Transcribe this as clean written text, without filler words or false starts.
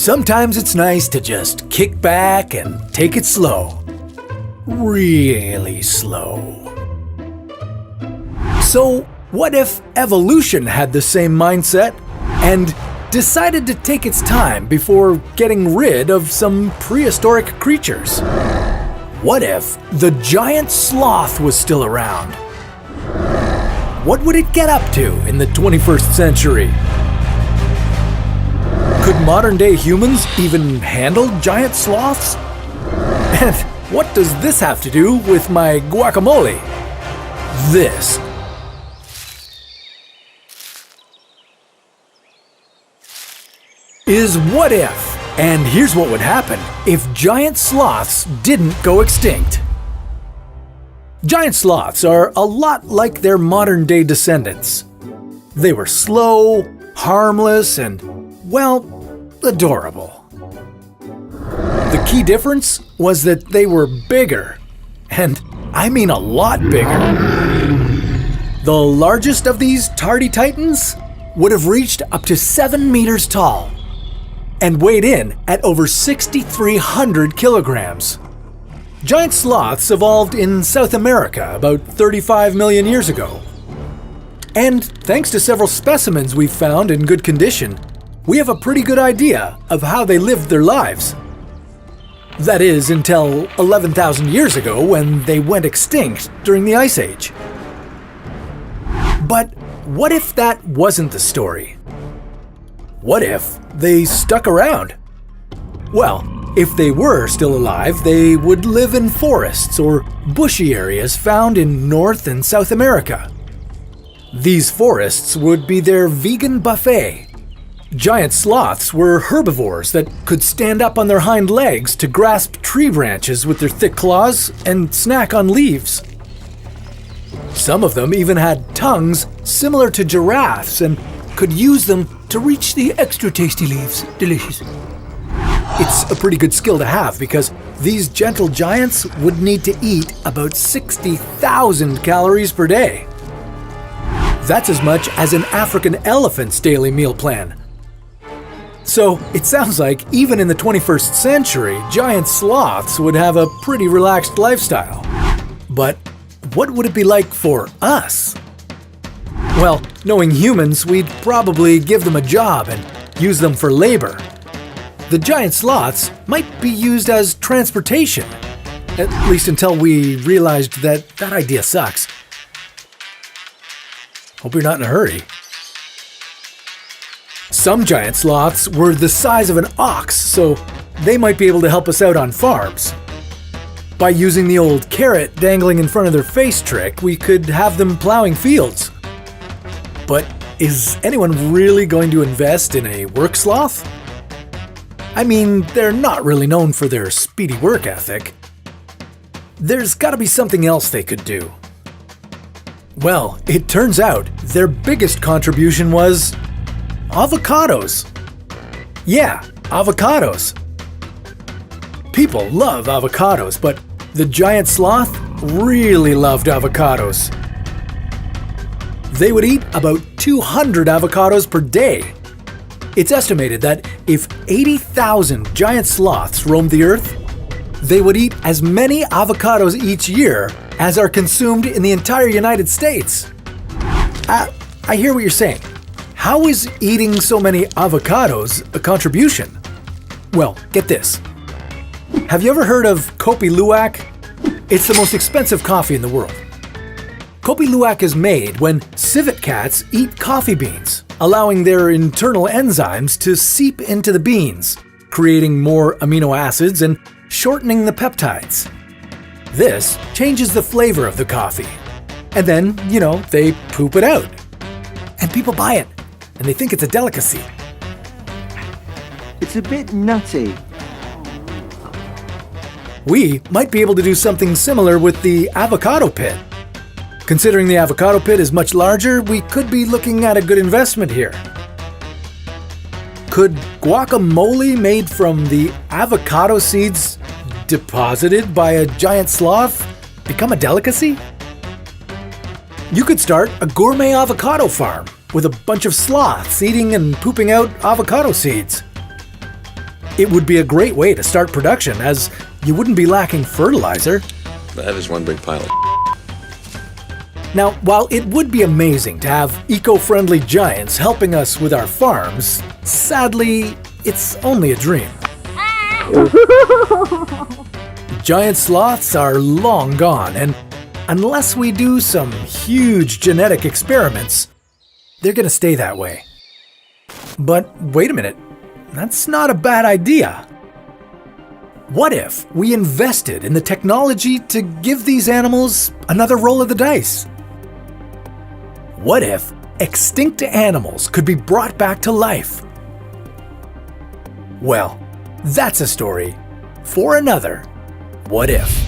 Sometimes it's nice to just kick back and take it slow. Really slow. So, what if evolution had the same mindset and decided to take its time before getting rid of some prehistoric creatures? What if the giant sloth was still around? What would it get up to in the 21st century? Could modern-day humans even handle giant sloths? And what does this have to do with my guacamole? This is What If, and here's what would happen if giant sloths didn't go extinct. Giant sloths are a lot like their modern-day descendants. They were slow, harmless, and, well, adorable. The key difference was that they were bigger, and I mean a lot bigger. The largest of these tardy titans would have reached up to 7 meters tall and weighed in at over 6,300 kilograms. Giant sloths evolved in South America about 35 million years ago. And thanks to several specimens we've found in good condition, we have a pretty good idea of how they lived their lives. That is, until 11,000 years ago when they went extinct during the Ice Age. But what if that wasn't the story? What if they stuck around? Well, if they were still alive, they would live in forests or bushy areas found in North and South America. These forests would be their vegan buffet. Giant sloths were herbivores that could stand up on their hind legs to grasp tree branches with their thick claws and snack on leaves. Some of them even had tongues similar to giraffes and could use them to reach the extra tasty leaves. Delicious. It's a pretty good skill to have because these gentle giants would need to eat about 60,000 calories per day. That's as much as an African elephant's daily meal plan. So it sounds like even in the 21st century, giant sloths would have a pretty relaxed lifestyle. But what would it be like for us? Well, knowing humans, we'd probably give them a job and use them for labor. The giant sloths might be used as transportation, at least until we realized that that idea sucks. Hope you're not in a hurry. Some giant sloths were the size of an ox, so they might be able to help us out on farms. By using the old carrot dangling in front of their face trick, we could have them plowing fields. But is anyone really going to invest in a work sloth? I mean, they're not really known for their speedy work ethic. There's gotta be something else they could do. Well, it turns out their biggest contribution was avocados. Yeah, avocados. People love avocados, but the giant sloth really loved avocados. They would eat about 200 avocados per day. It's estimated that if 80,000 giant sloths roamed the earth, they would eat as many avocados each year as are consumed in the entire United States. I hear what you're saying. How is eating so many avocados a contribution? Well, get this. Have you ever heard of Kopi Luwak? It's the most expensive coffee in the world. Kopi Luwak is made when civet cats eat coffee beans, allowing their internal enzymes to seep into the beans, creating more amino acids and shortening the peptides. This changes the flavor of the coffee. And then, they poop it out. And people buy it, and they think it's a delicacy. It's a bit nutty. We might be able to do something similar with the avocado pit. Considering the avocado pit is much larger, we could be looking at a good investment here. Could guacamole made from the avocado seeds deposited by a giant sloth become a delicacy? You could start a gourmet avocado farm with a bunch of sloths eating and pooping out avocado seeds. It would be a great way to start production, as you wouldn't be lacking fertilizer. That is one big pile of Now, while it would be amazing to have eco-friendly giants helping us with our farms, sadly, it's only a dream. Giant sloths are long gone, and unless we do some huge genetic experiments, they're gonna stay that way. But wait a minute, that's not a bad idea. What if we invested in the technology to give these animals another roll of the dice? What if extinct animals could be brought back to life? Well, that's a story for another What If.